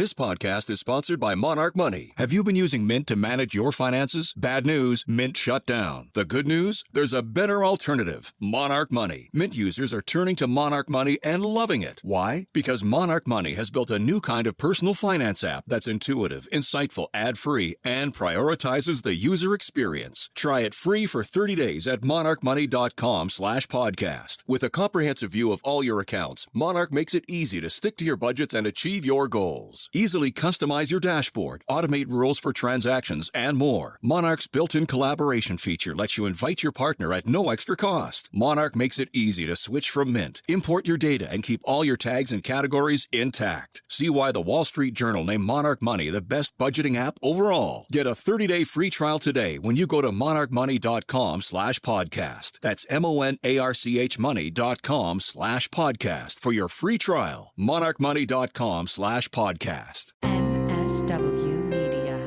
This podcast is sponsored by Monarch Money. Have you been using Mint to manage your finances? Bad news, Mint shut down. The good news? There's a better alternative. Monarch Money. Mint users are turning to Monarch Money and loving it. Why? Because Monarch Money has built a new kind of personal finance app that's intuitive, insightful, ad-free, and prioritizes the user experience. Try it free for 30 days at monarchmoney.com/podcast. With a comprehensive view of all your accounts, Monarch makes it easy to stick to your budgets and achieve your goals. Easily customize your dashboard, automate rules for transactions, and more. Monarch's built-in collaboration feature lets you invite your partner at no extra cost. Monarch makes it easy to switch from Mint, import your data, and keep all your tags and categories intact. See why the Wall Street Journal named Monarch Money the best budgeting app overall. Get a 30-day free trial today when you go to monarchmoney.com/podcast. That's MONARCH money.com/podcast for your free trial. monarchmoney.com/podcast. MSW Media.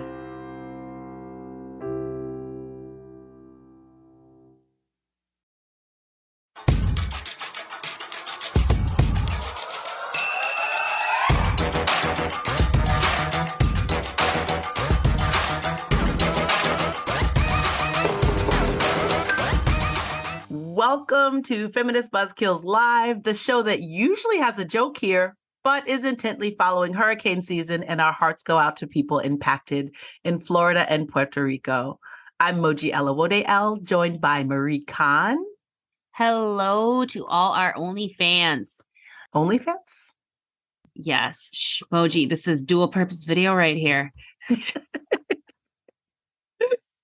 Welcome to Feminist Buzzkills Live, the show that usually has a joke here, but is intently following hurricane season, and our hearts go out to people impacted in Florida and Puerto Rico. I'm Moji Elawode, joined by Marie Khan. Hello to all our OnlyFans. OnlyFans? Yes, Moji, this is dual purpose video right here.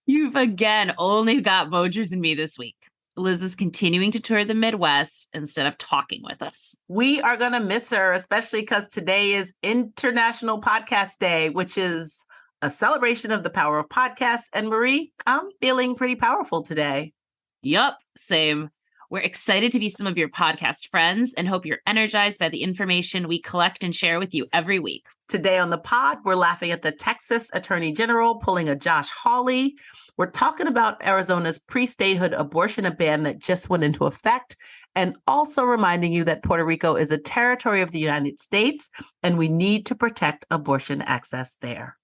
You've again only got Mojers and me this week. Lizz is continuing to tour the Midwest instead of talking with us. We are going to miss her, especially because today is International Podcast Day, which is a celebration of the power of podcasts. And Marie, I'm feeling pretty powerful today. Yup, same. We're excited to be some of your podcast friends and hope you're energized by the information we collect and share with you every week. Today on the pod, we're laughing at the Texas Attorney General pulling a Josh Hawley. We're talking about Arizona's pre-statehood abortion ban that just went into effect, and also reminding you that Puerto Rico is a territory of the United States, and we need to protect abortion access there.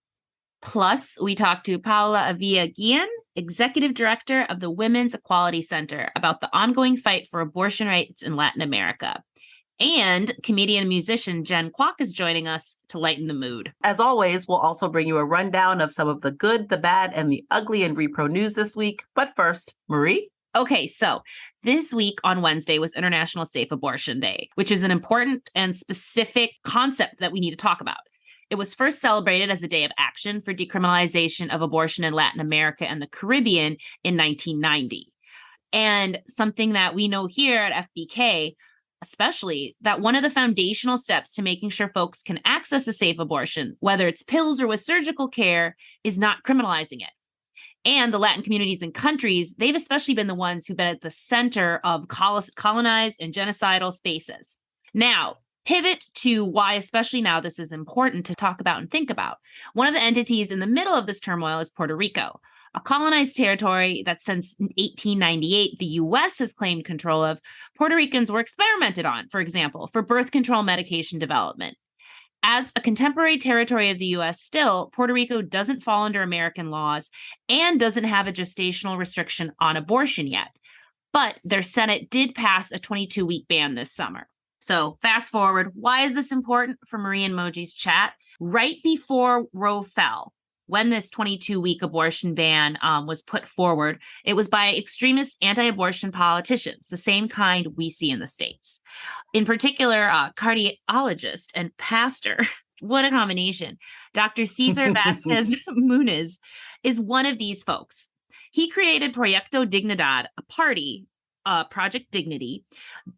Plus, we talked to Paula Ávila-Guillen, Executive Director of the Women's Equality Center, about the ongoing fight for abortion rights in Latin America. And comedian and musician Jen Kwok is joining us to lighten the mood. As always, we'll also bring you a rundown of some of the good, the bad, and the ugly in repro news this week. But first, Marie? Okay, so this week on Wednesday was International Safe Abortion Day, which is an important and specific concept that we need to talk about. It was first celebrated as a day of action for decriminalization of abortion in Latin America and the Caribbean in 1990. And something that we know here at FBK, especially, that one of the foundational steps to making sure folks can access a safe abortion, whether it's pills or with surgical care, is not criminalizing it. And the Latin communities and countries, they've especially been the ones who've been at the center of colonized and genocidal spaces. Now, pivot to why, especially now, this is important to talk about and think about. One of the entities in the middle of this turmoil is Puerto Rico, a colonized territory that since 1898, the U.S. has claimed control of. Puerto Ricans were experimented on, for example, for birth control medication development. As a contemporary territory of the U.S. still, Puerto Rico doesn't fall under American laws and doesn't have a gestational restriction on abortion yet. But their Senate did pass a 22-week ban this summer. So fast forward, why is this important for Marie and Moji's chat? Right before Roe fell, when this 22-week abortion ban was put forward, it was by extremist anti-abortion politicians, the same kind we see in the States. In particular, cardiologist and pastor, what a combination, Dr. Cesar Vasquez Muniz is one of these folks. He created Proyecto Dignidad, a party, Project Dignity,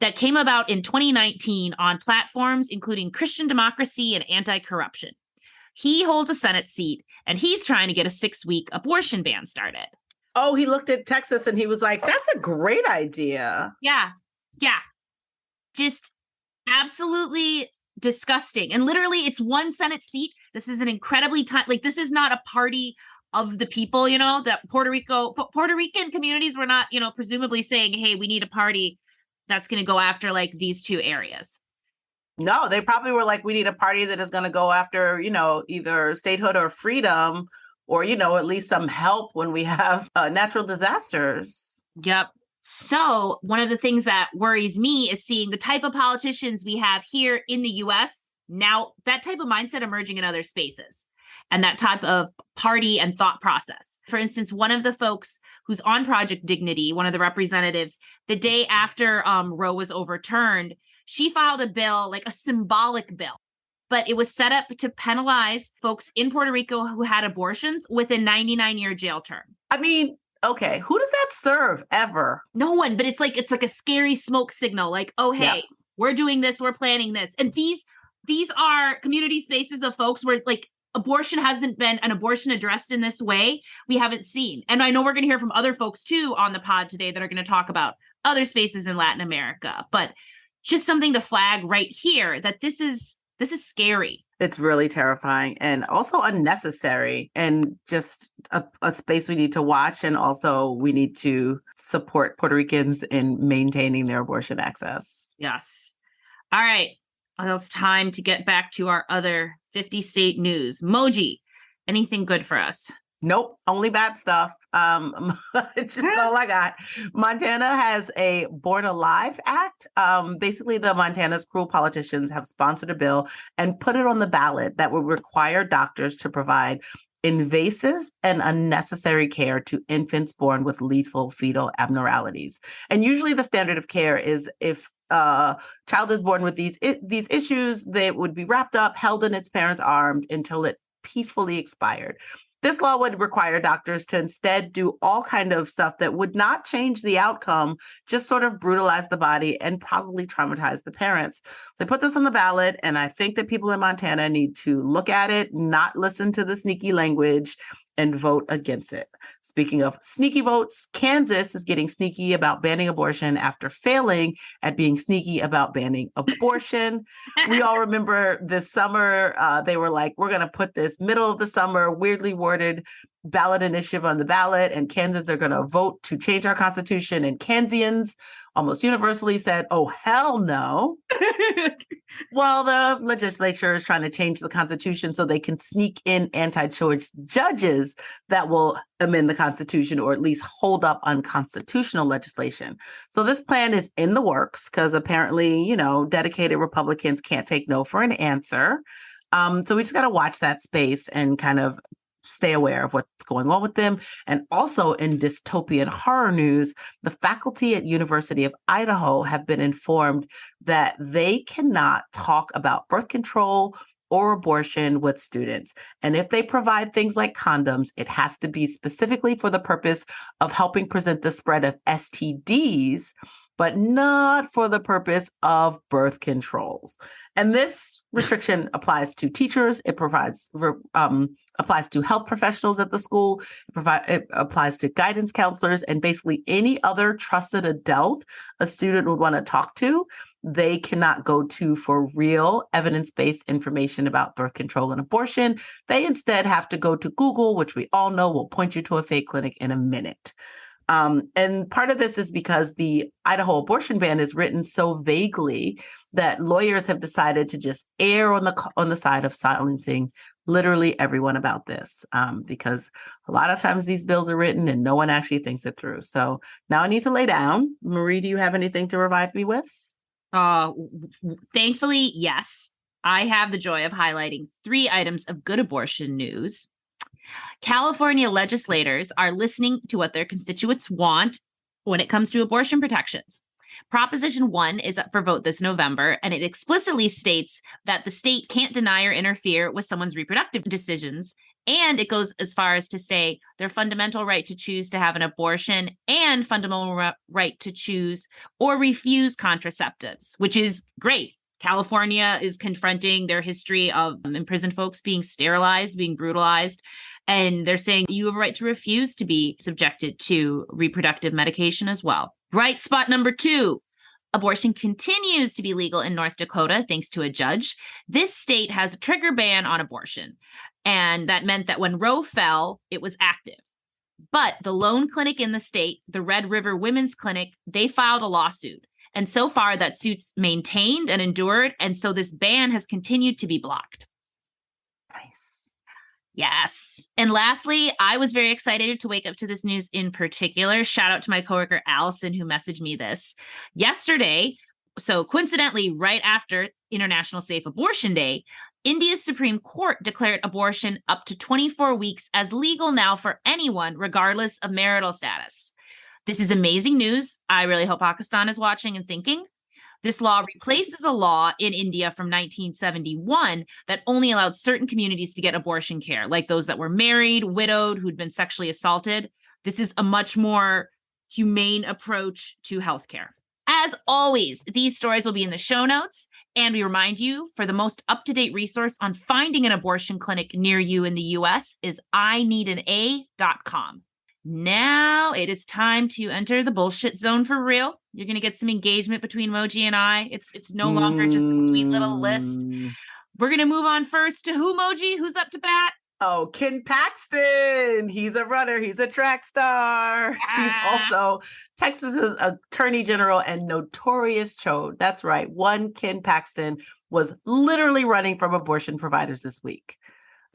that came about in 2019 on platforms including Christian democracy and anti-corruption. He holds a Senate seat, and he's trying to get a 6-week abortion ban started. Oh, he looked at Texas and he was like, that's a great idea. Yeah. Just absolutely disgusting. And literally, it's one Senate seat. This is an incredibly this is not a party of the people, that Puerto Rican communities were not, presumably saying, hey, we need a party that's going to go after these two areas. No, they probably were like, we need a party that is going to go after, either statehood or freedom, or, at least some help when we have natural disasters. Yep. So one of the things that worries me is seeing the type of politicians we have here in the US. Now, that type of mindset emerging in other spaces and that type of party and thought process. For instance, one of the folks who's on Project Dignity, one of the representatives, the day after Roe was overturned, she filed a bill, like a symbolic bill, but it was set up to penalize folks in Puerto Rico who had abortions with a 99-year jail term. I mean, okay, who does that serve ever? No one, but it's like a scary smoke signal. Like, oh, hey, we're doing this, we're planning this. And these are community spaces of folks where like abortion hasn't been an abortion addressed in this way. We haven't seen. And I know we're going to hear from other folks too on the pod today that are going to talk about other spaces in Latin America. But just something to flag right here that this is scary. It's really terrifying and also unnecessary, and just a space we need to watch. And also we need to support Puerto Ricans in maintaining their abortion access. Yes. All right. Well, it's time to get back to our other 50-state news. Moji, anything good for us? Nope, only bad stuff. It's just all I got. Montana has a Born Alive Act. Basically, the Montana's cruel politicians have sponsored a bill and put it on the ballot that would require doctors to provide invasive and unnecessary care to infants born with lethal fetal abnormalities. And usually the standard of care is if a child is born with these issues, they would be wrapped up, held in its parents' arms until it peacefully expired. This law would require doctors to instead do all kind of stuff that would not change the outcome, just sort of brutalize the body and probably traumatize the parents. They put this on the ballot, and I think that people in Montana need to look at it, not listen to the sneaky language, and vote against it. Speaking of sneaky votes, Kansas is getting sneaky about banning abortion after failing at being sneaky about banning abortion. We all remember this summer, they were like, we're going to put this middle of the summer, weirdly worded ballot initiative on the ballot, and Kansans are going to vote to change our constitution. And Kansians almost universally said, oh, hell no. Well, the legislature is trying to change the constitution so they can sneak in anti-choice judges that will amend the constitution or at least hold up unconstitutional legislation. So this plan is in the works because apparently, dedicated Republicans can't take no for an answer. So we just got to watch that space and kind of stay aware of what's going on with them. And also in dystopian horror news, the faculty at University of Idaho have been informed that they cannot talk about birth control or abortion with students. And if they provide things like condoms, it has to be specifically for the purpose of helping prevent the spread of STDs, but not for the purpose of birth controls. And this restriction applies to teachers. It applies to health professionals at the school. It applies to guidance counselors and basically any other trusted adult a student would want to talk to. They cannot go to for real evidence-based information about birth control and abortion. They instead have to go to Google, which we all know will point you to a fake clinic in a minute. And part of this is because the Idaho abortion ban is written so vaguely that lawyers have decided to just err on the side of silencing literally everyone about this, because a lot of times these bills are written and no one actually thinks it through. So now I need to lay down. Marie, do you have anything to revive me with? Thankfully, yes. I have the joy of highlighting 3 items of good abortion news. California legislators are listening to what their constituents want when it comes to abortion protections. Proposition 1 is up for vote this November, and it explicitly states that the state can't deny or interfere with someone's reproductive decisions. And it goes as far as to say their fundamental right to choose to have an abortion and fundamental right to choose or refuse contraceptives, which is great. California is confronting their history of imprisoned folks being sterilized, being brutalized. And they're saying you have a right to refuse to be subjected to reproductive medication as well. Right spot number 2. Abortion continues to be legal in North Dakota thanks to a judge. This state has a trigger ban on abortion. And that meant that when Roe fell, it was active. But the lone clinic in the state, the Red River Women's Clinic, they filed a lawsuit. And so far, that suit's maintained and endured. And so this ban has continued to be blocked. Nice. Yes. And lastly, I was very excited to wake up to this news in particular. Shout out to my coworker, Allison, who messaged me this yesterday. So coincidentally, right after International Safe Abortion Day, India's Supreme Court declared abortion up to 24 weeks as legal now for anyone, regardless of marital status. This is amazing news. I really hope Pakistan is watching and thinking. This law replaces a law in India from 1971 that only allowed certain communities to get abortion care, like those that were married, widowed, who'd been sexually assaulted. This is a much more humane approach to healthcare. As always, these stories will be in the show notes, and we remind you, for the most up-to-date resource on finding an abortion clinic near you in the US is ineedana.com. Now it is time to enter the bullshit zone for real. You're going to get some engagement between Moji and I. It's no longer just a sweet little list. We're going to move on first to who, Moji? Who's up to bat? Oh, Ken Paxton. He's a runner. He's a track star. He's also Texas's attorney general and notorious chode. That's right. One Ken Paxton was literally running from abortion providers this week.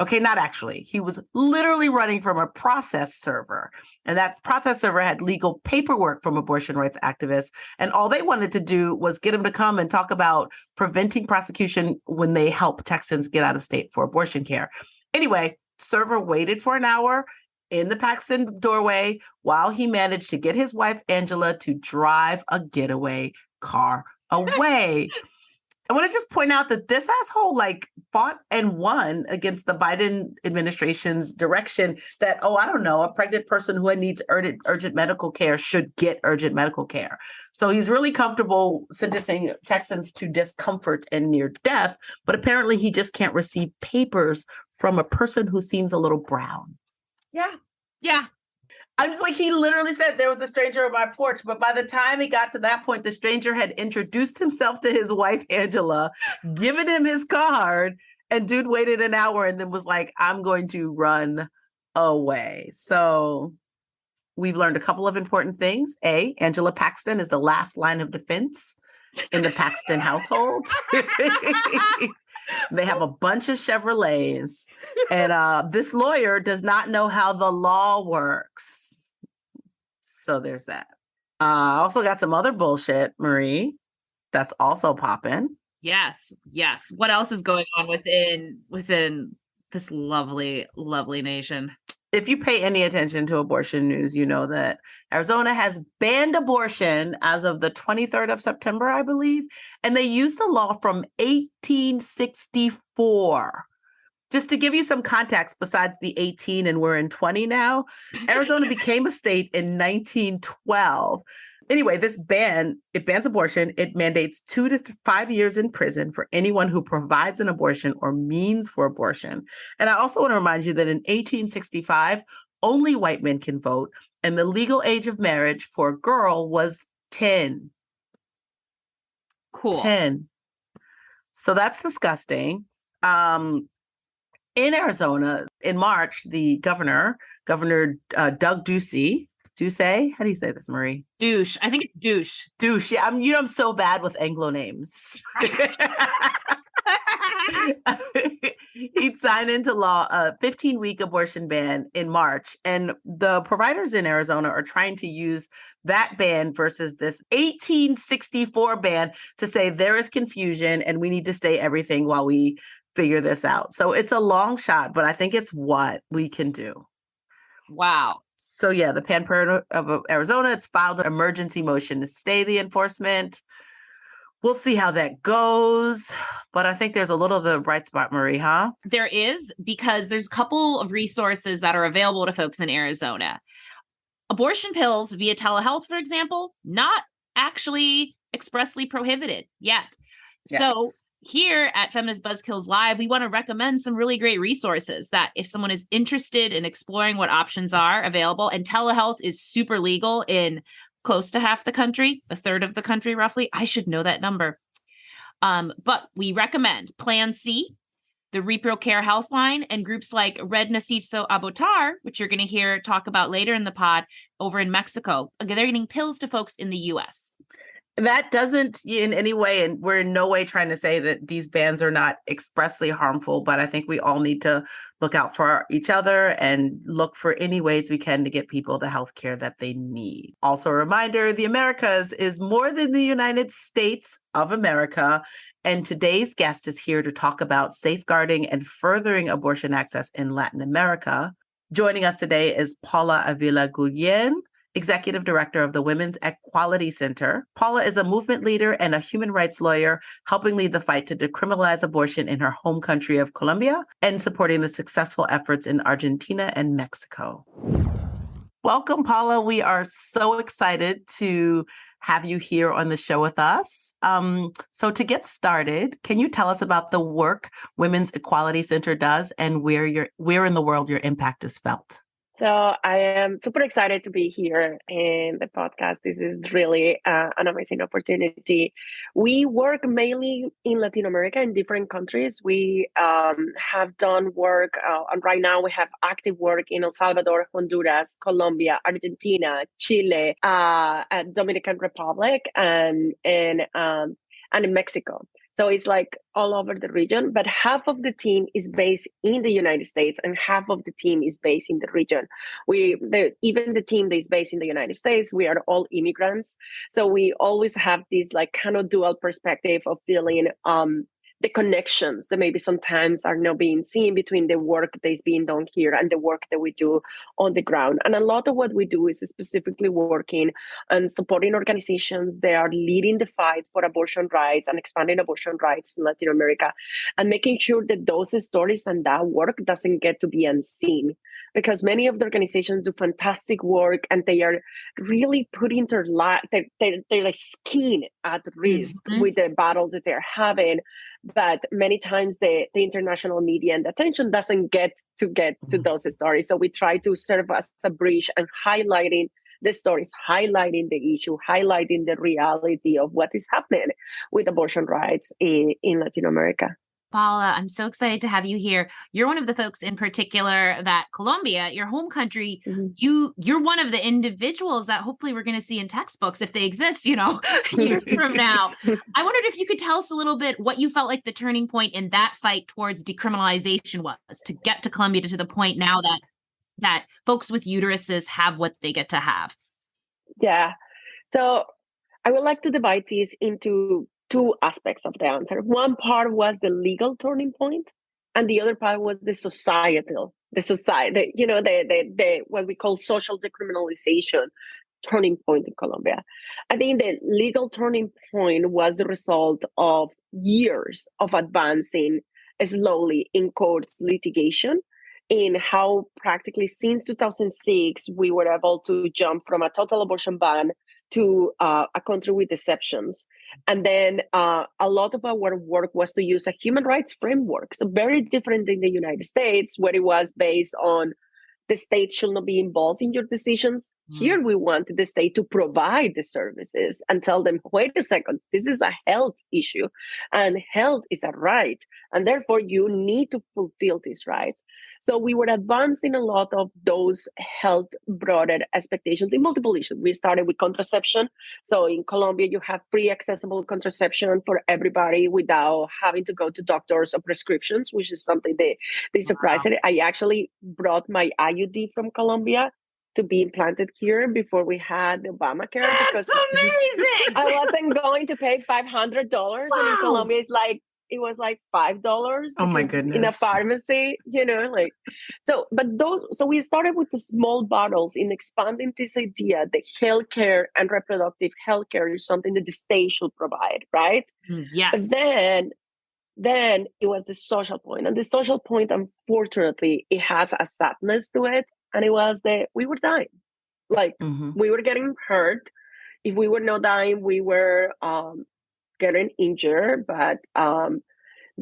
Okay, not actually. He was literally running from a process server. And that process server had legal paperwork from abortion rights activists. And all they wanted to do was get him to come and talk about preventing prosecution when they help Texans get out of state for abortion care. Anyway, server waited for an hour in the Paxton doorway while he managed to get his wife, Angela, to drive a getaway car away. I want to just point out that this asshole fought and won against the Biden administration's direction that, a pregnant person who needs urgent medical care should get urgent medical care. So he's really comfortable sentencing Texans to discomfort and near death, but apparently he just can't receive papers from a person who seems a little brown. Yeah. I'm just he literally said there was a stranger on my porch, but by the time he got to that point, the stranger had introduced himself to his wife, Angela, given him his card, and dude waited an hour and then was like, I'm going to run away. So we've learned a couple of important things. A, Angela Paxton is the last line of defense in the Paxton household. They have a bunch of Chevrolets, and this lawyer does not know how the law works. So there's that. I also got some other bullshit, Marie, that's also popping. Yes. What else is going on within this lovely, lovely nation? If you pay any attention to abortion news, you know that Arizona has banned abortion as of the 23rd of September, I believe. And they used the law from 1864. Just to give you some context, besides the 18 and we're in 20 now, Arizona became a state in 1912. Anyway, this ban, it bans abortion. It mandates 2 to 5 years in prison for anyone who provides an abortion or means for abortion. And I also want to remind you that in 1865, only white men can vote, and the legal age of marriage for a girl was 10. Cool. 10. So that's disgusting. In Arizona, in March, the Governor Doug Ducey, how do you say this, Marie? Douche. I think it's douche. Douche. Yeah, I'm so bad with Anglo names. He'd sign into law a 15-week abortion ban in March. And the providers in Arizona are trying to use that ban versus this 1864 ban to say there is confusion and we need to stay everything while we figure this out. So it's a long shot, but I think it's what we can do. Wow. So yeah, the Planned Parenthood of Arizona, it's filed an emergency motion to stay the enforcement. We'll see how that goes. But I think there's a little bit of bright spot, Marie, huh? There is, because there's a couple of resources that are available to folks in Arizona. Abortion pills via telehealth, for example, not actually expressly prohibited yet. Yes. So here at Feminist Buzzkills Live, we want to recommend some really great resources that if someone is interested in exploring what options are available, and telehealth is super legal in close to half the country, a third of the country, roughly. I should know that number. But we recommend Plan C, the Repro Care Healthline, and groups like Red Nacito Abortar, which you're going to hear talk about later in the pod, over in Mexico. They're getting pills to folks in the U.S. That doesn't in any way, and we're in no way trying to say that these bans are not expressly harmful, but I think we all need to look out for each other and look for any ways we can to get people the health care that they need. Also a reminder, the Americas is more than the United States of America, and today's guest is here to talk about safeguarding and furthering abortion access in Latin America. Joining us today is Paula Ávila-Guillen, Executive Director of the Women's Equality Center. Paula is a movement leader and a human rights lawyer, helping lead the fight to decriminalize abortion in her home country of Colombia and supporting the successful efforts in Argentina and Mexico. Welcome, Paula. We are so excited to have you here on the show with us. So to get started, can you tell us about the work Women's Equality Center does and where in the world your impact is felt? So I am super excited to be here in the podcast. This is really an amazing opportunity. We work mainly in Latin America in different countries. We have done work, and right now we have active work in El Salvador, Honduras, Colombia, Argentina, Chile, Dominican Republic, and in Mexico. So it's like all over the region, but half of the team is based in the United States and half of the team is based in the region. Even the team that is based in the United States, we are all immigrants. So we always have this like kind of dual perspective of feeling the connections that maybe sometimes are not being seen between the work that is being done here and the work that we do on the ground. And a lot of what we do is specifically working and supporting organizations that are leading the fight for abortion rights and expanding abortion rights in Latin America, and making sure that those stories and that work doesn't get to be unseen. Because many of the organizations do fantastic work and they are really putting their like skin at risk with the battles that they're having. But many times the international media and attention doesn't get to those stories. So we try to serve as a bridge and highlighting the stories, highlighting the issue, highlighting the reality of what is happening with abortion rights in Latin America. Paula, I'm so excited to have you here. You're one of the folks in particular that Colombia, your home country, you're one of the individuals that hopefully we're going to see in textbooks if they exist, years from now. I wondered if you could tell us a little bit what you felt like the turning point in that fight towards decriminalization was to get to Colombia to the point now that folks with uteruses have what they get to have. Yeah. So I would like to divide this into two aspects of the answer. One part was the legal turning point, and the other part was the societal, the what we call social decriminalization turning point in Colombia. I think the legal turning point was the result of years of advancing slowly in courts litigation, in how practically since 2006 we were able to jump from a total abortion ban to a country with exceptions. And then a lot of our work was to use a human rights framework. So very different in the United States, where it was based on the state should not be involved in your decisions. Here we want the state to provide the services and tell them, wait a second, this is a health issue and health is a right. And therefore you need to fulfill these rights. So we were advancing a lot of those health broader expectations in multiple issues. We started with contraception. So in Colombia, you have free accessible contraception for everybody without having to go to doctors or prescriptions, which is something they surprised. Wow. I actually brought my IUD from Colombia to be implanted here before we had Obamacare. That's amazing! I wasn't going to pay $500. Wow. And in Colombia, it was like $5. Oh my goodness. In a pharmacy, so we started with the small bottles in expanding this idea that healthcare and reproductive healthcare is something that the state should provide, right? Yes. But then it was the social point. And the social point, unfortunately, it has a sadness to it. And it was that we were dying. We were getting hurt. If we were not dying, we were getting injured, but the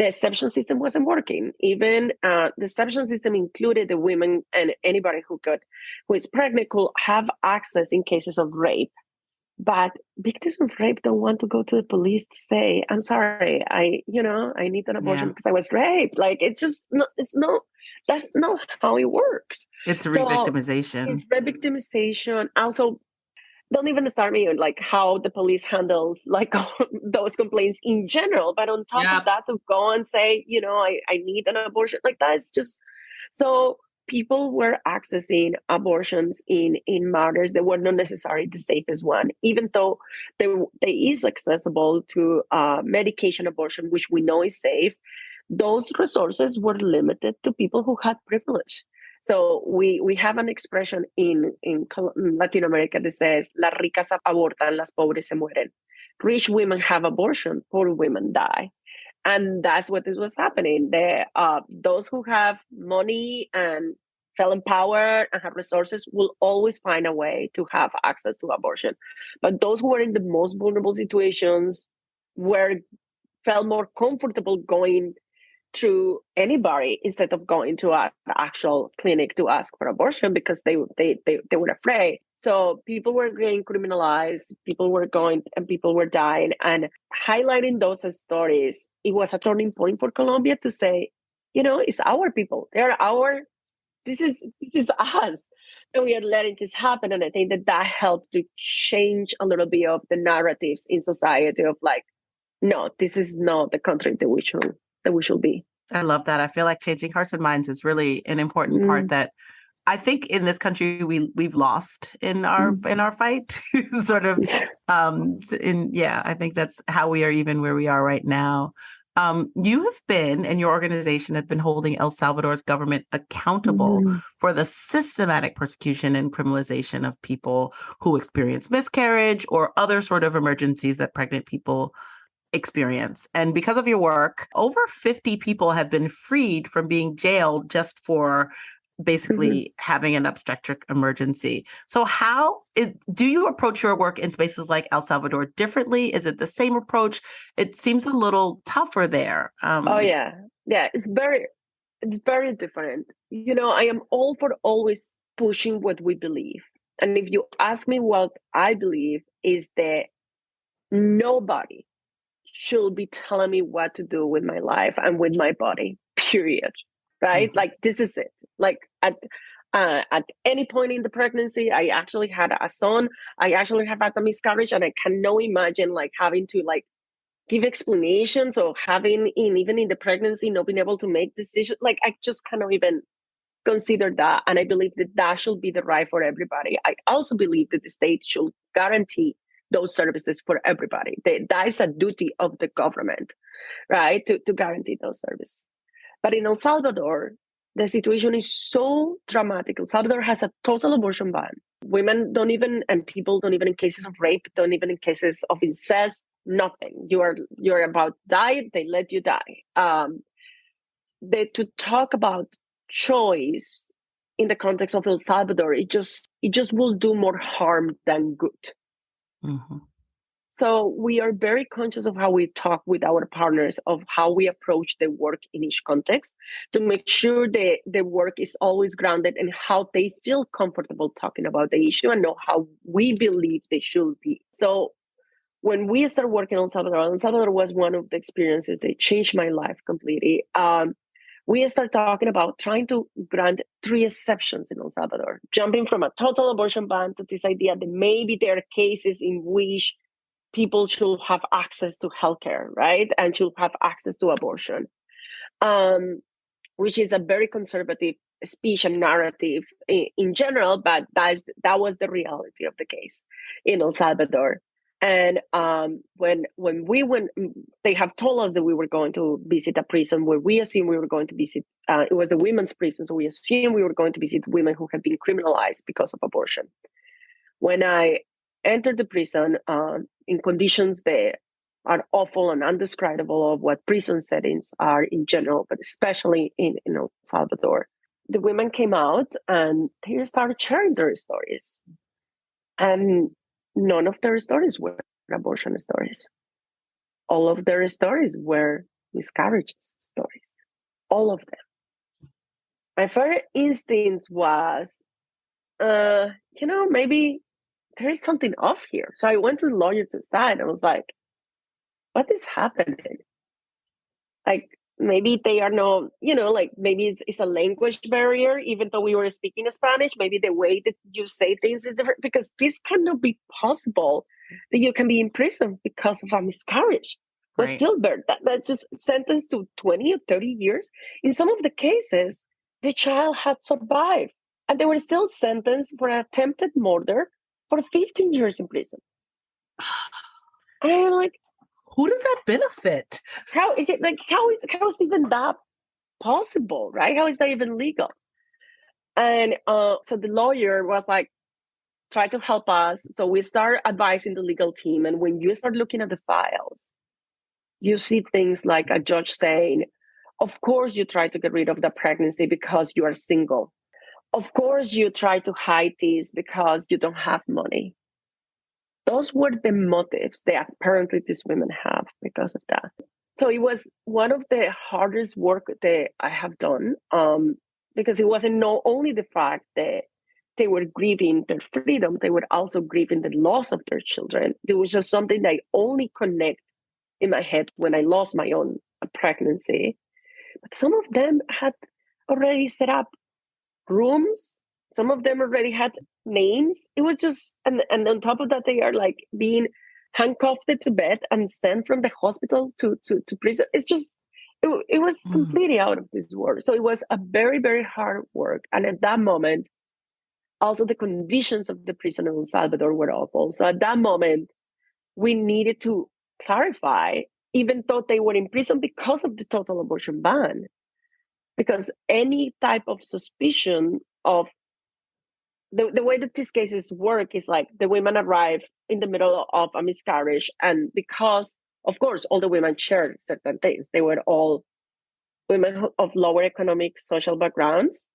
exception system wasn't working. Even the exception system included the women and anybody who is pregnant could have access in cases of rape. But victims of rape don't want to go to the police to say, I'm sorry, I need an abortion because I was raped. That's not how it works. It's re-victimization. It's re-victimization. Also, don't even start me on like how the police handles like those complaints in general. But on top of that, to go and say, I need an abortion, like that is just so people were accessing abortions in matters that were not necessarily the safest one, even though there is accessible to medication abortion, which we know is safe. Those resources were limited to people who had privilege. So we have an expression in Latin America that says, las ricas abortan, las pobres se mueren. Rich women have abortion, poor women die. And that's what was happening. Those who have money and feel empowered and have resources will always find a way to have access to abortion. But those who are in the most vulnerable situations felt more comfortable going through anybody instead of going to an actual clinic to ask for abortion because they were afraid. So people were getting criminalized, people were going and people were dying. And highlighting those stories, it was a turning point for Colombia to say, it's our people. This is us. And we are letting this happen. And I think that helped to change a little bit of the narratives in society of like, no, this is not the country that we should be. I love that. I feel like changing hearts and minds is really an important part that I think in this country we've lost in our fight. Sort of I think that's how we are even where we are right now. You have been, and your organization have been holding El Salvador's government accountable for the systematic persecution and criminalization of people who experience miscarriage or other sort of emergencies that pregnant people experience. And because of your work, over 50 people have been freed from being jailed just for basically having an obstetric emergency. So do you approach your work in spaces like El Salvador differently? Is it the same approach? It seems a little tougher there. It's very different. I am all for always pushing what we believe. And if you ask me what I believe is that nobody should be telling me what to do with my life and with my body, period. Right? Like, this is it. Like, at any point in the pregnancy, I actually had a son. I actually have had a miscarriage, and I cannot imagine like having to like give explanations or having even in the pregnancy not being able to make decisions. Like, I just cannot even consider that. And I believe that should be the right for everybody. I also believe that the state should guarantee those services for everybody. That is a duty of the government, right? To guarantee those services. But in El Salvador, the situation is so dramatic. El Salvador has a total abortion ban. Women don't even, and people don't even in cases of rape, don't even in cases of incest, nothing. You're about to die, they let you die. To talk about choice in the context of El Salvador, it just will do more harm than good. So we are very conscious of how we talk with our partners, of how we approach the work in each context, to make sure that the work is always grounded in how they feel comfortable talking about the issue and know how we believe they should be. So when we started working on El Salvador was one of the experiences that changed my life completely. We started talking about trying to grant 3 exceptions in El Salvador, jumping from a total abortion ban to this idea that maybe there are cases in which people should have access to healthcare, right? And should have access to abortion, which is a very conservative speech and narrative in general, but that was the reality of the case in El Salvador. And when we went, they have told us that we were going to visit a prison where we assumed we were going to visit, it was a women's prison, so we assumed we were going to visit women who had been criminalized because of abortion. When I entered the prison in conditions that are awful and undescribable of what prison settings are in general, but especially in El Salvador, the women came out and they started sharing their stories. And none of their stories were abortion stories. All of their stories were miscarriages stories. All of them. My first instinct was, maybe there is something off here. So I went to the lawyer to side and I was like, what is happening? Like, maybe they are not, like maybe it's a language barrier, even though we were speaking Spanish, maybe the way that you say things is different, because this cannot be possible that you can be in prison because of a miscarriage. But Right. stillbirth, that just sentenced to 20 or 30 years. In some of the cases, the child had survived and they were still sentenced for attempted murder for 15 years in prison. And I'm like, who does that benefit? how is even that possible, right? How is that even legal? And so the lawyer was like, try to help us. So we start advising the legal team. And when you start looking at the files, you see things like a judge saying, of course you try to get rid of the pregnancy because you are single. Of course you try to hide this because you don't have money. Those were the motives that apparently these women have because of that. So it was one of the hardest work that I have done, because it wasn't not only the fact that they were grieving their freedom, they were also grieving the loss of their children. There was just something that I only connect in my head when I lost my own pregnancy. But some of them had already set up rooms. Some of them already had names. It was just, and on top of that, they are like being handcuffed to bed and sent from the hospital to prison. It's just, it was completely out of this world. So it was a very, very hard work. And at that moment, also the conditions of the prison in El Salvador were awful. So at that moment, we needed to clarify, even though they were in prison because of the total abortion ban, because any type of suspicion of the way that these cases work is like the women arrive in the middle of a miscarriage, and because, of course, all the women shared certain things. They were all women of lower economic social backgrounds.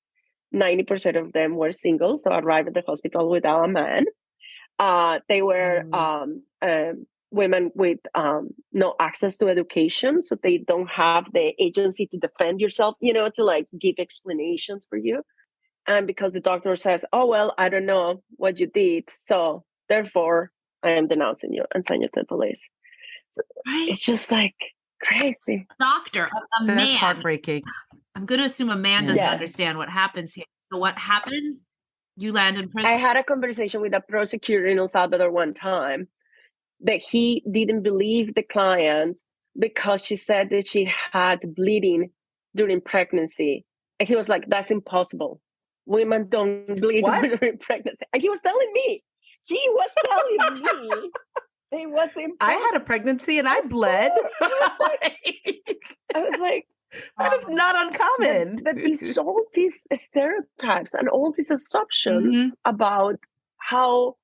90% of them were single, so arrived at the hospital without a man. They were women with no access to education, so they don't have the agency to defend yourself, to like give explanations for you. And because the doctor says, oh, well, I don't know what you did, so therefore I am denouncing you and send you to the police. So it's just like crazy. Doctor, a man. That's heartbreaking. I'm going to assume a man doesn't understand what happens here. So what happens? You land in prison. I had a conversation with a prosecutor in El Salvador one time that he didn't believe the client because she said that she had bleeding during pregnancy. And he was like, that's impossible. Women don't bleed during pregnancy. And he was telling me. It was impossible. I had a pregnancy and I bled. I was like, that is not uncommon. But all these stereotypes and all these assumptions about how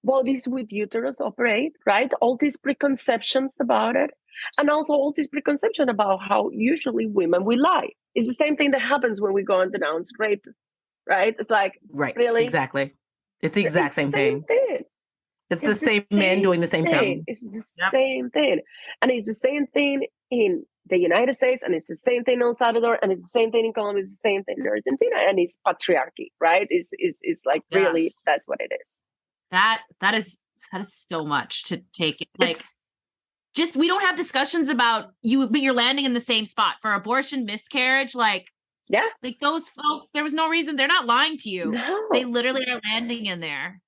bodies with uterus operate, right? All these preconceptions about it. And also all this preconception about how usually women will lie. It's the same thing that happens when we go and denounce rape, right? It's like, really? Exactly. It's the exact same thing. It's the same men doing the same thing. It's the same thing. And it's the same thing in the United States, and it's the same thing in El Salvador, and it's the same thing in Colombia, it's the same thing in Argentina, and it's patriarchy, right? It's like really, that's what it is. That is so much to take it. Like, just, we don't have discussions about you, but you're landing in the same spot for abortion, miscarriage, like those folks, there was no reason, they're not lying to you. No. They literally are landing in there.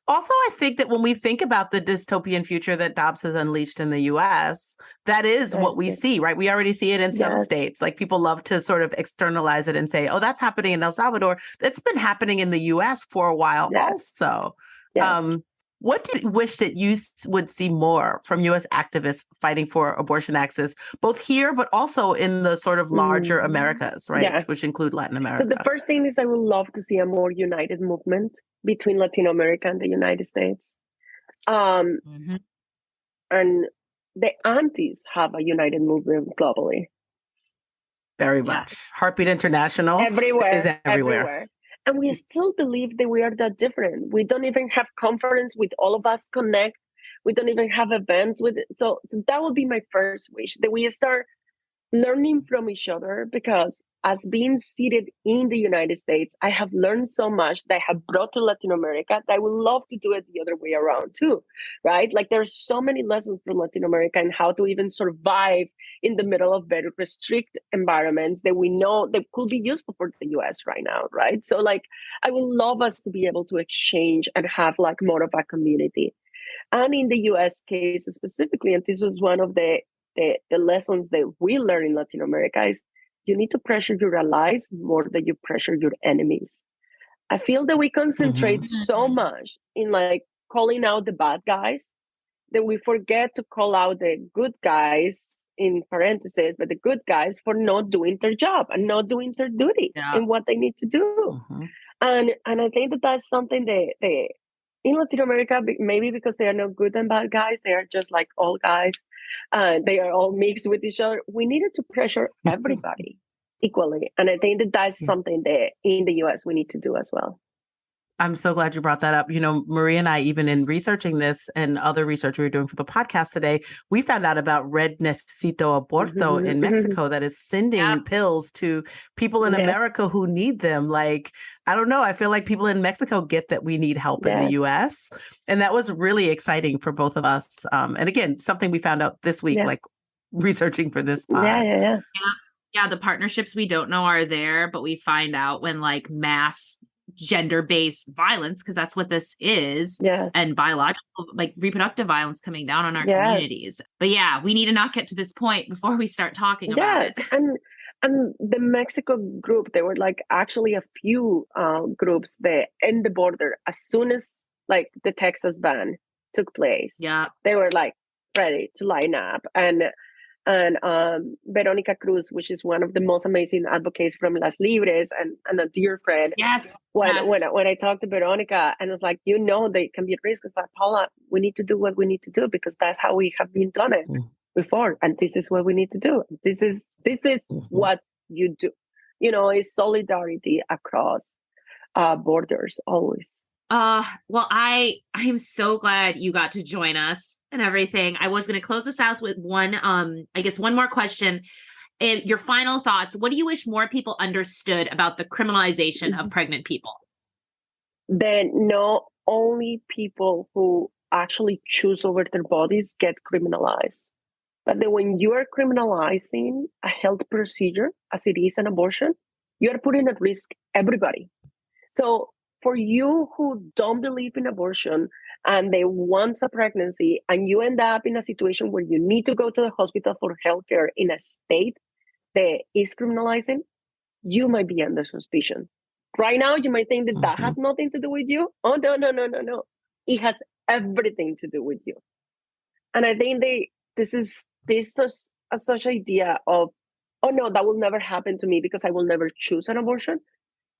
Also, I think that when we think about the dystopian future that Dobbs has unleashed in the U.S., that is what we see, right? We already see it in some states. Like, people love to sort of externalize it and say, oh, that's happening in El Salvador. It's been happening in the U.S. for a while also. Yes. What do you wish that you would see more from U.S. activists fighting for abortion access, both here, but also in the sort of larger Americas, right? Yeah. Which include Latin America. So the first thing is I would love to see a more united movement between Latin America and the United States. And the aunties have a united movement globally. Very much. Heartbeat International is everywhere. And we still believe that we are that different. We don't even have conference with all of us connect. We don't even have events with it. So that would be my first wish, that we start learning from each other, because as being seated in the United States, I have learned so much that I have brought to Latin America that I would love to do it the other way around too, right? Like there's so many lessons from Latin America and how to even survive in the middle of very restrict environments that we know that could be useful for the US right now, right? So like, I would love us to be able to exchange and have like more of a community. And in the US case specifically, and this was one of the lessons that we learn in Latin America, is you need to pressure your allies more than you pressure your enemies. I feel that we concentrate so much in like calling out the bad guys that we forget to call out the good guys, in parentheses, but the good guys for not doing their job and not doing their duty and what they need to do. And I think that that's something that in Latin America, maybe because they are no good and bad guys, they are just like all guys. They are all mixed with each other. We needed to pressure everybody equally. And I think that that's something that in the US we need to do as well. I'm so glad you brought that up. You know, Marie and I, even in researching this and other research we were doing for the podcast today, we found out about Red Necesito Aborto in Mexico that is sending pills to people in America who need them. Like, I don't know. I feel like people in Mexico get that we need help in the US. And that was really exciting for both of us. And again, something we found out this week, like researching for this pod. Yeah, the partnerships we don't know are there, but we find out when like mass gender-based violence, because that's what this is, and biological, like reproductive violence coming down on our communities. But yeah, we need to not get to this point before we start talking about it. And the Mexico group, there were like actually a few groups that in the border, as soon as like the Texas ban took place, they were like ready to line up. And Veronica Cruz, which is one of the most amazing advocates from Las Libres and a dear friend. When I talked to Veronica and was like, you know, they can be at risk. It's like, Paula, we need to do what we need to do because that's how we have been done it before. And this is what we need to do. This is what you do. You know, it's solidarity across borders always. Well, I'm so glad you got to join us and everything. I was going to close this out with one more question. Your final thoughts. What do you wish more people understood about the criminalization of pregnant people? That not only people who actually choose over their bodies get criminalized, but that when you are criminalizing a health procedure, as it is an abortion, you are putting at risk everybody. So for you who don't believe in abortion and they want a pregnancy and you end up in a situation where you need to go to the hospital for healthcare in a state that is criminalizing, you might be under suspicion. Right now, you might think that that has nothing to do with you. Oh, no. It has everything to do with you. And I think this is such idea of, oh no, that will never happen to me because I will never choose an abortion.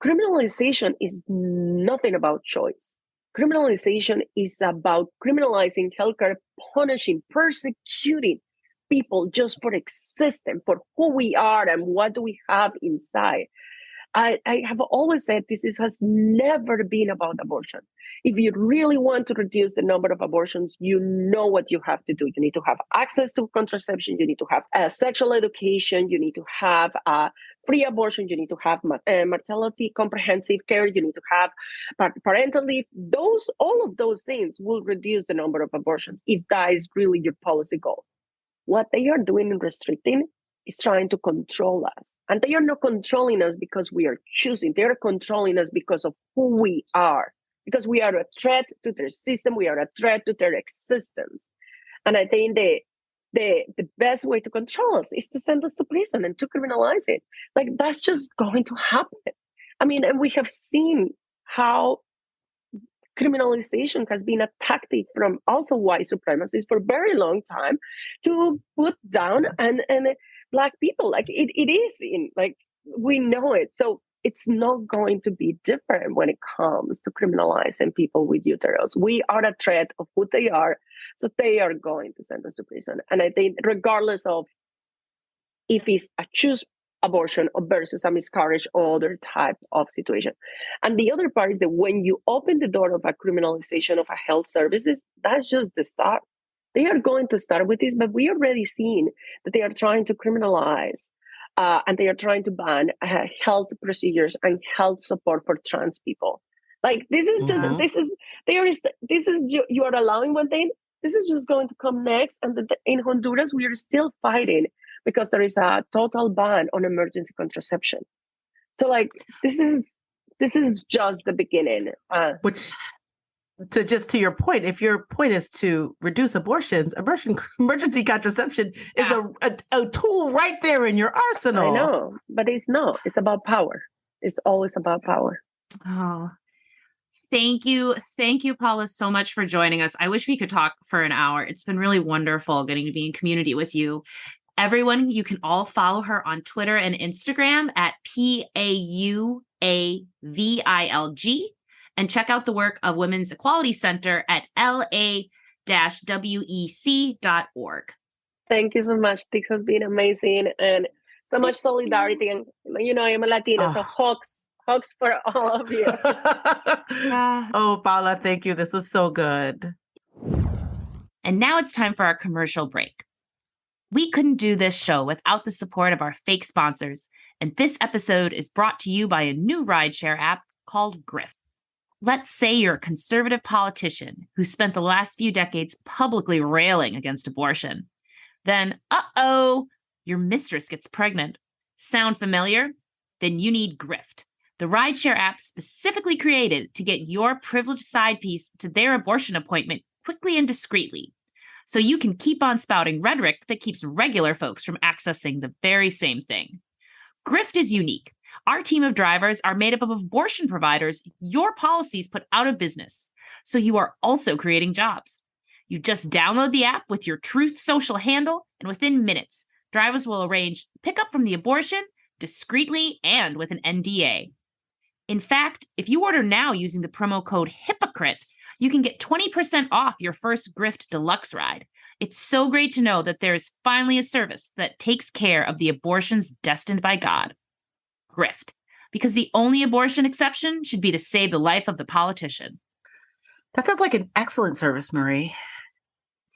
Criminalization is nothing about choice. Criminalization is about criminalizing healthcare, punishing, persecuting people just for existing, for who we are and what do we have inside. I have always said this has never been about abortion. If you really want to reduce the number of abortions, you know what you have to do. You need to have access to contraception. You need to have sexual education. You need to have free abortion. You need to have maternity comprehensive care. You need to have parental leave. All of those things will reduce the number of abortions if that is really your policy goal. What they are doing and restricting is trying to control us. And they are not controlling us because we are choosing. They are controlling us because of who we are. Because we are a threat to their system. We are a threat to their existence. And I think the best way to control us is to send us to prison and to criminalize it. Like, that's just going to happen. I mean, and we have seen how criminalization has been a tactic from also white supremacists for a very long time to put down and Black people. Like it is we know it. So it's not going to be different when it comes to criminalizing people with uterus. We are a threat of who they are. So they are going to send us to prison. And I think regardless of if it's a choose abortion or versus a miscarriage or other type of situation. And the other part is that when you open the door of a criminalization of a health services, that's just the start. They are going to start with this, but we already seen that they are trying to criminalize and they are trying to ban health procedures and health support for trans people. Like this is just you are allowing one thing. This is just going to come next, and in Honduras we are still fighting because there is a total ban on emergency contraception. So like this is just the beginning. Which, to your point, if your point is to reduce abortions, emergency contraception is a tool right there in your arsenal. I know, but it's not. It's about power. It's always about power. Oh, thank you, Paula, so much for joining us. I wish we could talk for an hour. It's been really wonderful getting to be in community with you. Everyone, you can all follow her on Twitter and Instagram at PAUAVILG, and check out the work of Women's Equality Center at la-wec.org. Thank you so much. This has been amazing, and so much solidarity. And I'm a Latina, so hugs for all of you. Oh, Paula, thank you. This was so good. And now it's time for our commercial break. We couldn't do this show without the support of our fake sponsors, and this episode is brought to you by a new rideshare app called Grift. Let's say you're a conservative politician who spent the last few decades publicly railing against abortion. Then, your mistress gets pregnant. Sound familiar? Then you need Grift, the rideshare app specifically created to get your privileged side piece to their abortion appointment quickly and discreetly, so you can keep on spouting rhetoric that keeps regular folks from accessing the very same thing. Grift is unique. Our team of drivers are made up of abortion providers your policies put out of business, so you are also creating jobs. You just download the app with your Truth Social handle, and within minutes, drivers will arrange pickup from the abortion discreetly and with an NDA. In fact, if you order now using the promo code HYPOCRITE, you can get 20% off your first Grift Deluxe ride. It's so great to know that there is finally a service that takes care of the abortions destined by God. Grift, because the only abortion exception should be to save the life of the politician. That sounds like an excellent service, Marie.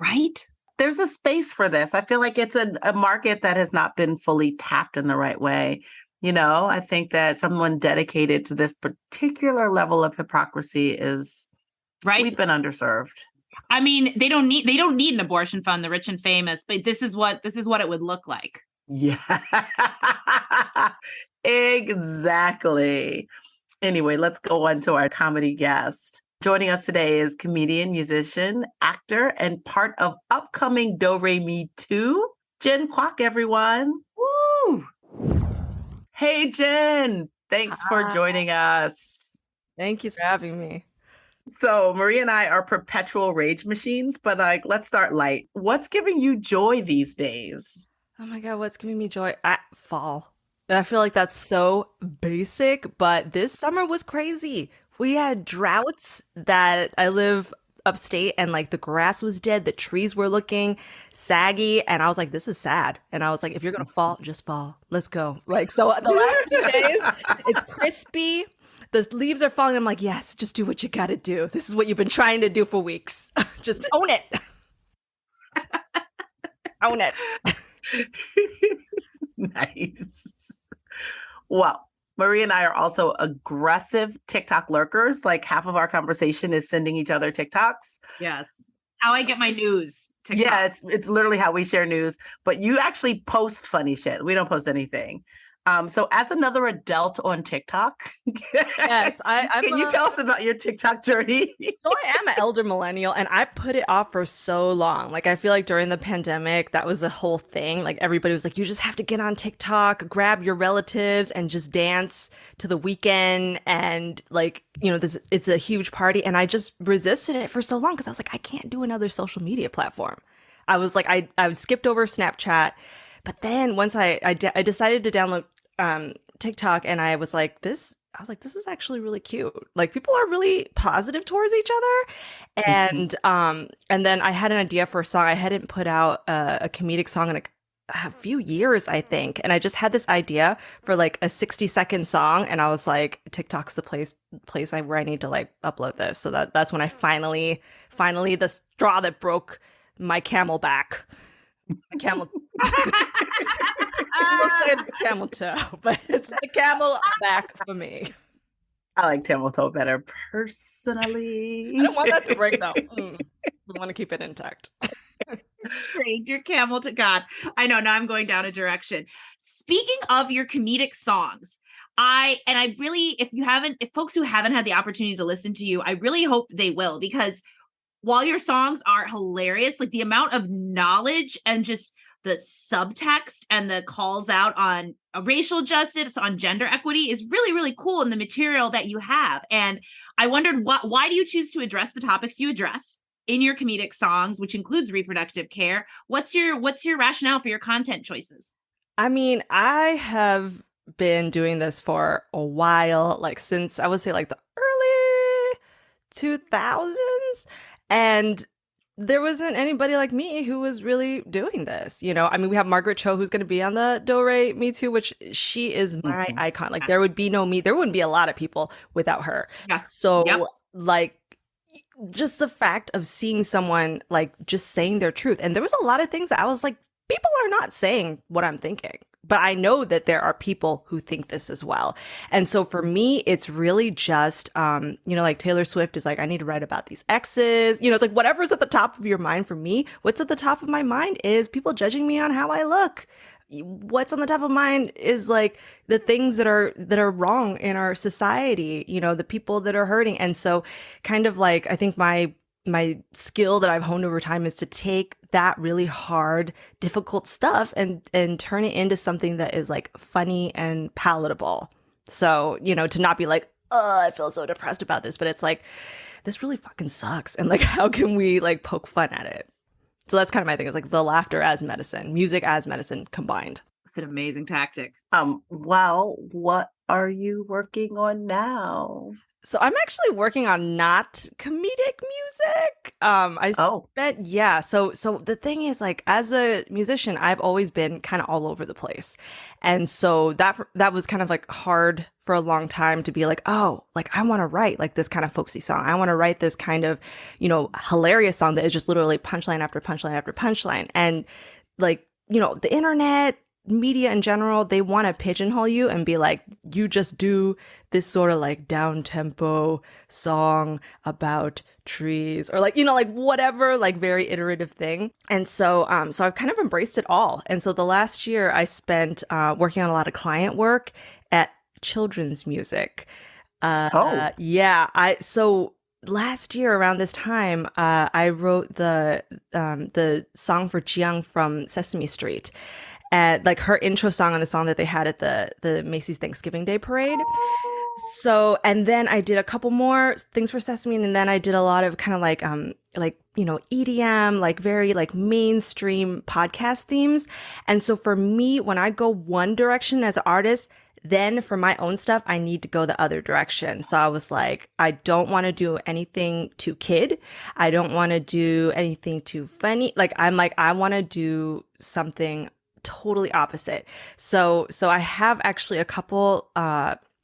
Right? There's a space for this. I feel like it's a market that has not been fully tapped in the right way. I think that someone dedicated to this particular level of hypocrisy is right. We've been underserved. I mean, they don't need an abortion fund, the rich and famous, but this is what it would look like. Yeah. Exactly. Anyway, let's go on to our comedy guest. Joining us today is comedian, musician, actor, and part of upcoming Do Re Mi 2, Jen Kwok, everyone. Woo! Hey, Jen. Thanks for joining us. Thank you for having me. So Marie and I are perpetual rage machines, but let's start light. What's giving you joy these days? Oh my God, what's giving me joy? Fall. And I feel like that's so basic, but this summer was crazy. We had droughts that I live upstate, and like the grass was dead, the trees were looking saggy, and I was like, this is sad. And I was like, if you're gonna fall, just fall. Let's go. Like, so the last few days, it's crispy. The leaves are falling. I'm like, yes, just do what you gotta do. This is what you've been trying to do for weeks. Just own it. Own it. Nice. Well, Marie and I are also aggressive TikTok lurkers. Like half of our conversation is sending each other TikToks. Yes. How I get my news. TikTok. Yeah, it's literally how we share news. But you actually post funny shit. We don't post anything. So as another adult on TikTok, yes, can you tell us about your TikTok journey? So I am an elder millennial, and I put it off for so long. Like, I feel like during the pandemic, that was the whole thing. Like, everybody was like, you just have to get on TikTok, grab your relatives, and just dance to The Weeknd. And like, it's a huge party. And I just resisted it for so long because I was like, I can't do another social media platform. I was like, I skipped over Snapchat. But then once I decided to download TikTok, and I was like, this is actually really cute. Like, people are really positive towards each other. And and then I had an idea for a song. I hadn't put out a comedic song in a few years, I think. And I just had this idea for like a 60-second song. And I was like, TikTok's the place where I need to like upload this. So that's when I finally the straw that broke my camel back. My camel. I will say the camel toe, but it's the camel back for me. I like camel toe better personally. I don't want that to break though. I want to keep it intact. Straight your camel to God. I know, now I'm going down a direction. Speaking of your comedic songs, I really, if folks who haven't had the opportunity to listen to you, I really hope they will, because while your songs are hilarious, like the amount of knowledge and just the subtext and the calls out on racial justice, on gender equity is really, really cool in the material that you have. And I wondered, why do you choose to address the topics you address in your comedic songs, which includes reproductive care? What's your rationale for your content choices? I mean, I have been doing this for a while, like since I would say like the early 2000s. And there wasn't anybody like me who was really doing this. You know, I mean, we have Margaret Cho, who's going to be on the Do Re Me Too, which she is my icon. Like there would be no me. There wouldn't be a lot of people without her. Yes. So Yep. like just the fact of seeing someone like just saying their truth. And there was a lot of things that I was like, people are not saying what I'm thinking. But I know that there are people who think this as well. And so for me, it's really just, like Taylor Swift is like, I need to write about these exes. You know, it's like whatever's at the top of your mind. For me, what's at the top of my mind is people judging me on how I look. What's on the top of mind is like the things that are wrong in our society, you know, the people that are hurting. And so kind of like, I think my skill that I've honed over time is to take that really hard, difficult stuff and turn it into something that is like funny and palatable. So, you know, to not be like, oh, I feel so depressed about this, but it's like, this really fucking sucks. And like, how can we like poke fun at it? So that's kind of my thing. It's like the laughter as medicine, music as medicine combined. It's an amazing tactic. Well, what are you working on now? So I'm actually working on not comedic music. So the thing is, like, as a musician, I've always been kind of all over the place, and so that was kind of like hard for a long time to be like, oh, like I want to write like this kind of folksy song. I want to write this kind of, you know, hilarious song that is just literally punchline after punchline after punchline, and like, you know, the internet, media in general, they want to pigeonhole you and be like, you just do this sort of like down tempo song about trees, or like, you know, like whatever, like very iterative thing. And so I've kind of embraced it all. And so the last year I spent working on a lot of client work at children's music. So last year around this time, I wrote the song for Jiang from Sesame Street. And like her intro song on the song that they had at the Macy's Thanksgiving Day Parade. So, and then I did a couple more things for Sesame, and then I did a lot of kind of like you know, EDM, like very like mainstream podcast themes. And so for me, when I go one direction as an artist, then for my own stuff, I need to go the other direction. So I was like, I don't want to do anything too kid. I don't want to do anything too funny. Like I'm like, I want to do something totally opposite. So I have actually a couple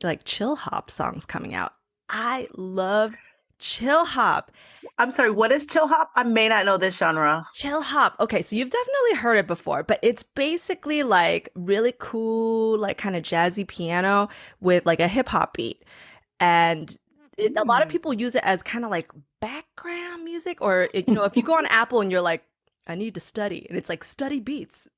like chill hop songs coming out. I love chill hop. I'm sorry, what is chill hop? I may not know this genre. Chill hop. Okay, so you've definitely heard it before, but it's basically like really cool, like kind of jazzy piano with like a hip hop beat. And a lot of people use it as kind of like background music, or you know, if you go on Apple and you're like, I need to study, and it's like study beats,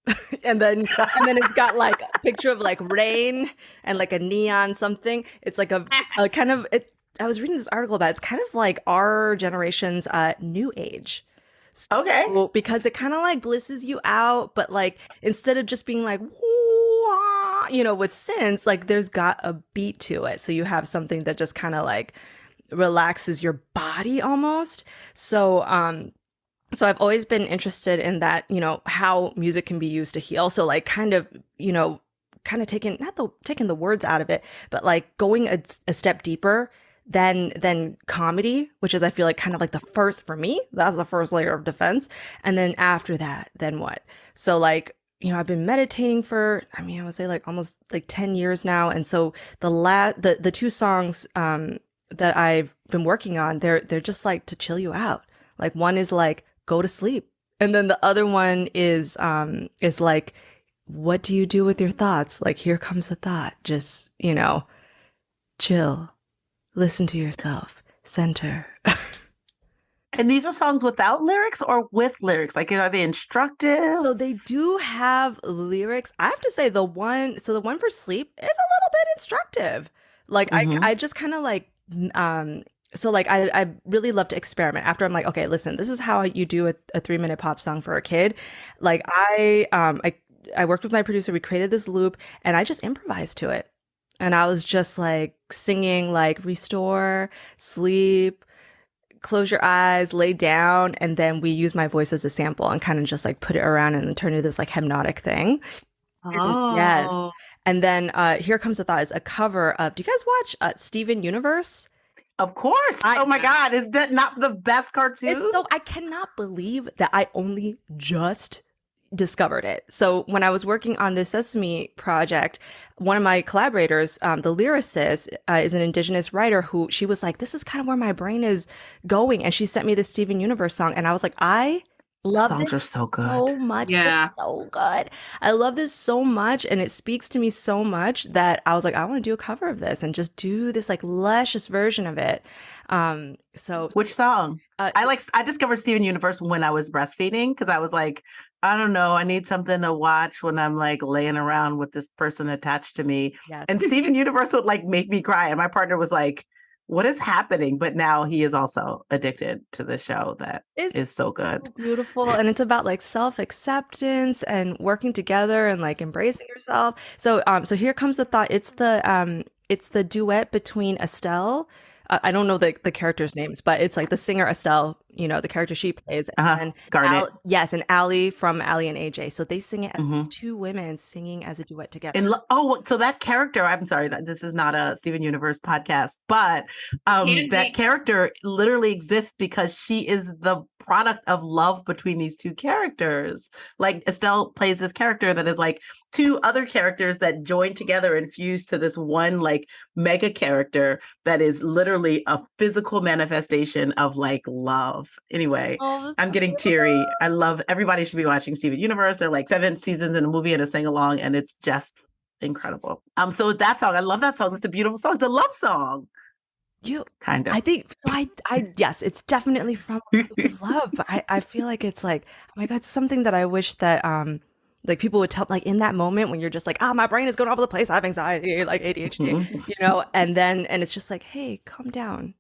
and then it's got like a picture of like rain and like a neon something. It's like a kind of it. I was reading this article about it's kind of like our generation's new age. Okay. So, because it kind of like blisses you out, but like instead of just being like, wah, you know, with synths, like there's got a beat to it, so you have something that just kind of like relaxes your body almost. So I've always been interested in that, you know, how music can be used to heal. So like kind of, you know, kind of taking the words out of it, but like going a step deeper than comedy, which is, I feel like, kind of like the first, for me, that's the first layer of defense. And then after that, then what? So like, you know, I've been meditating for, I mean, I would say like almost like 10 years now. And so the two songs that I've been working on, they're just like to chill you out. Like one is like, go to sleep. And then the other one is like, what do you do with your thoughts? Like, here comes a thought. Just, chill, listen to yourself, center. And these are songs without lyrics or with lyrics? Like, are they instructive? So they do have lyrics. I have to say the one for sleep is a little bit instructive. Like I just kind of like, so like I really love to experiment after I'm like, okay, listen, this is how you do a 3-minute pop song for a kid. Like I worked with my producer, we created this loop and I just improvised to it. And I was just like singing like restore, sleep, close your eyes, lay down, and then we use my voice as a sample and kind of just like put it around and turn it this like hypnotic thing. Oh. Yes. And then Here Comes the Thought is a cover of, do you guys watch Steven Universe? Of course. Oh my God. Is that not the best cartoon? So I cannot believe that I only just discovered it. So when I was working on the Sesame project, one of my collaborators, the lyricist, is an indigenous writer who she was like, this is kind of where my brain is going. And she sent me the Steven Universe song. And I was like, I love songs it are so good. so much. Yeah. It's so good. I love this so much. And it speaks to me so much that I was like, I want to do a cover of this and just do this like luscious version of it. So which song? I discovered Steven Universe when I was breastfeeding because I was like, I don't know, I need something to watch when I'm like laying around with this person attached to me. Yes. And Steven Universe would like make me cry. And my partner was like, what is happening? But now he is also addicted to the show that is so good. So beautiful. And it's about like self-acceptance and working together and like embracing yourself. So Here Comes the Thought. It's the duet between Estelle. I don't know the characters' names, but it's like the singer Estelle, the character she plays, and Garnet. and Allie from Allie and AJ. So they sing it as two women singing as a duet together. And so that character, I'm sorry that this is not a Steven Universe podcast, but that character literally exists because she is the product of love between these two characters. Like Estelle plays this character that is like two other characters that join together and fuse to this one like mega character that is literally a physical manifestation of like love. Anyway, I'm getting teary. I love, everybody should be watching Steven Universe. They're like 7 seasons in a movie and a sing along, and it's just incredible. So that song, I love that song. It's a beautiful song. It's a love song. Kind of. I think yes, it's definitely from a place of love, but I feel like it's like, oh my God, something that I wish that like people would tell, like in that moment when you're just like, my brain is going all over the place, I have anxiety, like ADHD, and it's just like, hey, calm down,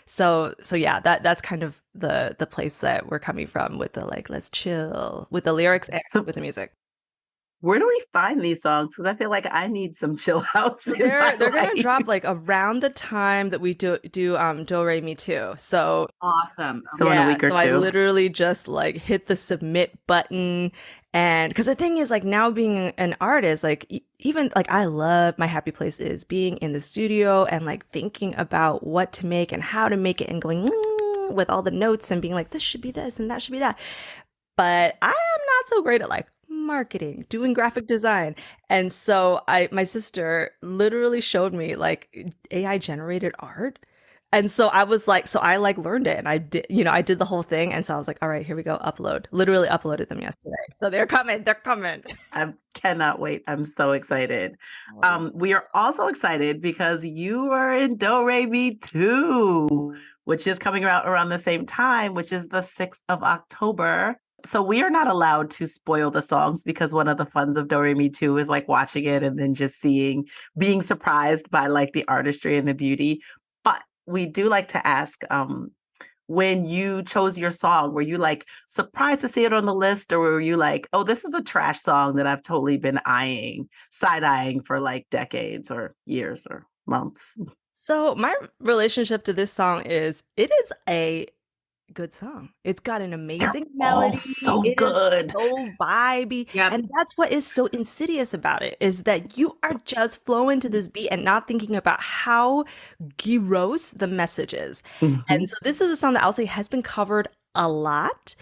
So yeah, that's kind of the place that we're coming from with the like, let's chill with the lyrics and with the music. Where do we find these songs? Because I feel like I need some chill house. They're gonna drop like around the time that we do Do Re Mi too. So awesome. So in a week or two. I literally just like hit the submit button, and because the thing is like now being an artist, like even like I love my happy place is being in the studio and like thinking about what to make and how to make it and going with all the notes and being like this should be this and that should be that. But I am not so great at like marketing, doing graphic design. And so my sister literally showed me like AI generated art. And so I was like, I like learned it and I did, I did the whole thing. And so I was like, all right, here we go. Upload. Literally uploaded them yesterday. So they're coming. I cannot wait. I'm so excited. We are also excited because you are in Do Re Mi 2, which is coming out around the same time, which is the 6th of October. So we are not allowed to spoil the songs because one of the funs of Do Re Mi 2 is like watching it and then just being surprised by like the artistry and the beauty. But we do like to ask, when you chose your song, were you like surprised to see it on the list, or were you like, oh, this is a trash song that I've totally been side-eyeing for like decades or years or months? So my relationship to this song is, it is a good song. It's got an amazing melody. So good. So vibey. Yep. And that's what is so insidious about it, is that you are just flowing to this beat and not thinking about how gross the message is. And so this is a song that I'll say has been covered a lot.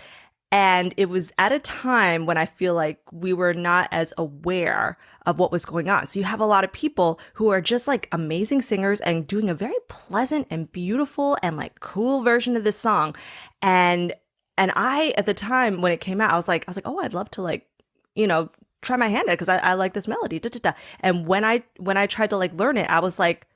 And it was at a time when I feel like we were not as aware of what was going on. So you have a lot of people who are just like amazing singers and doing a very pleasant and beautiful and like cool version of this song. And And I, at the time when it came out, I was like, oh, I'd love to like, try my hand at it because I like this melody. Da, da, da. And when I tried to like learn it, I was like,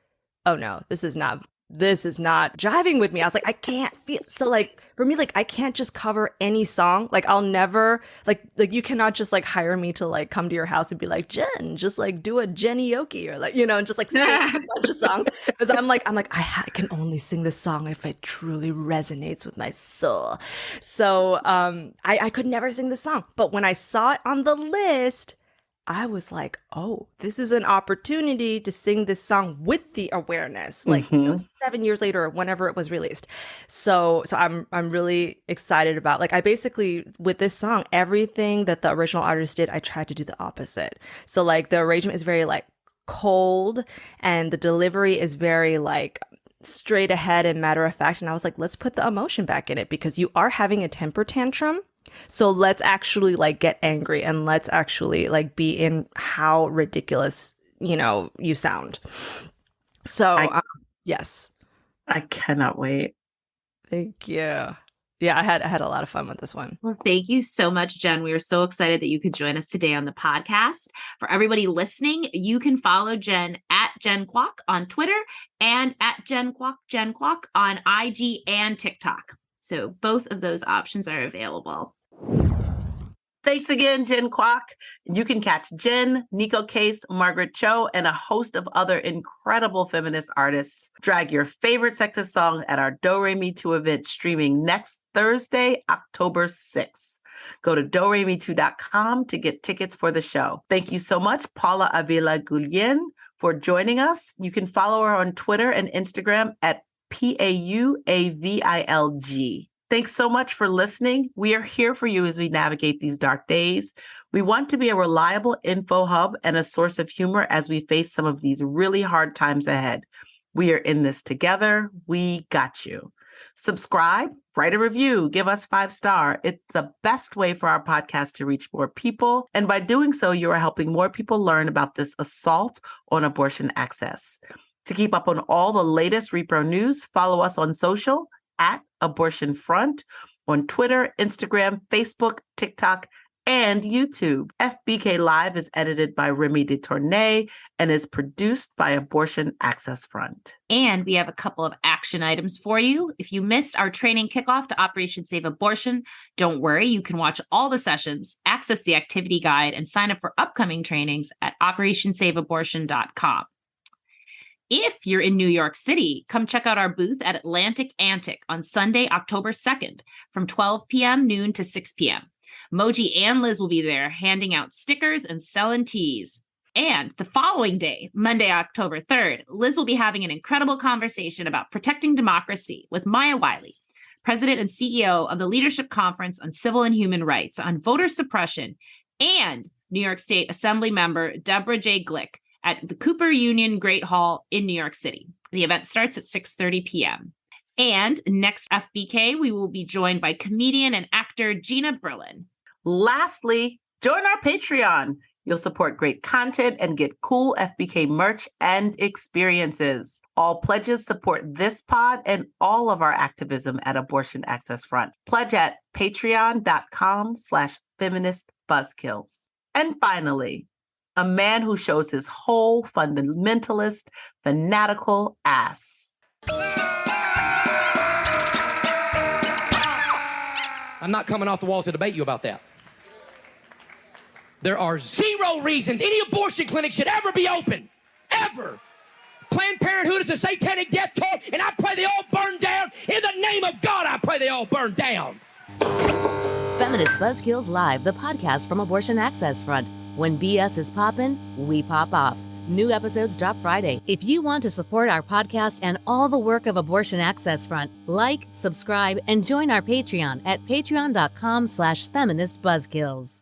oh no, this is not jiving with me. I was like, I can't feel. So like for me, like I can't just cover any song. Like I'll never like you cannot just like hire me to like come to your house and be like, Jen, just like do a Jenny Yoki or like, and just like sing a bunch of songs. Because I'm like I can only sing this song if it truly resonates with my soul. So I could never sing this song. But when I saw it on the list, I was like, oh, this is an opportunity to sing this song with the awareness, like 7 years later, or whenever it was released. So I'm really excited about, like, I basically, with this song, everything that the original artist did, I tried to do the opposite. So like the arrangement is very like cold and the delivery is very like straight ahead and matter of fact. And I was like, let's put the emotion back in it because you are having a temper tantrum. So let's actually like get angry and let's actually like be in how ridiculous, you sound. So yes. I cannot wait. Thank you. Yeah, I had a lot of fun with this one. Well, thank you so much, Jen. We are so excited that you could join us today on the podcast. For everybody listening, you can follow Jen at Jen Kwok on Twitter and at Jen Kwok on IG and TikTok. So both of those options are available. Thanks again, Jen Kwok. You can catch Jen, Nico Case, Margaret Cho, and a host of other incredible feminist artists drag your favorite sexist song at our Do Re Mi 2 event streaming next Thursday, October 6th. Go to doremi2.com to get tickets for the show. Thank you so much, Paula Ávila-Guillen, for joining us. You can follow her on Twitter and Instagram at PAUAVILG. Thanks so much for listening. We are here for you as we navigate these dark days. We want to be a reliable info hub and a source of humor as we face some of these really hard times ahead. We are in this together. We got you. Subscribe, write a review, give us 5-star. It's the best way for our podcast to reach more people. And by doing so, you are helping more people learn about this assault on abortion access. To keep up on all the latest repro news, follow us on social at Abortion Front on Twitter, Instagram, Facebook, TikTok, and YouTube. FBK Live is edited by Remy DeTournay and is produced by Abortion Access Front. And we have a couple of action items for you. If you missed our training kickoff to Operation Save Abortion, don't worry, you can watch all the sessions, access the activity guide, and sign up for upcoming trainings at operationsaveabortion.com. If you're in New York City, come check out our booth at Atlantic Antic on Sunday, October 2nd from 12 p.m. noon to 6 p.m. Moji and Lizz will be there handing out stickers and selling teas. And the following day, Monday, October 3rd, Lizz will be having an incredible conversation about protecting democracy with Maya Wiley, President and CEO of the Leadership Conference on Civil and Human Rights on Voter Suppression, and New York State Assembly member Deborah J. Glick, at the Cooper Union Great Hall in New York City. The event starts at 6:30 p.m. And next FBK, we will be joined by comedian and actor Gina Berlin. Lastly, join our Patreon. You'll support great content and get cool FBK merch and experiences. All pledges support this pod and all of our activism at Abortion Access Front. Pledge at patreon.com/Feminist Buzzkills. And finally, a man who shows his whole fundamentalist, fanatical ass. I'm not coming off the wall to debate you about that. There are 0 reasons any abortion clinic should ever be open. Ever. Planned Parenthood is a satanic death cult, and I pray they all burn down. In the name of God, I pray they all burn down. Feminist Buzzkills Live, the podcast from Abortion Access Front. When BS is poppin', we pop off. New episodes drop Friday. If you want to support our podcast and all the work of Abortion Access Front, like, subscribe, and join our Patreon at patreon.com/feministbuzzkills.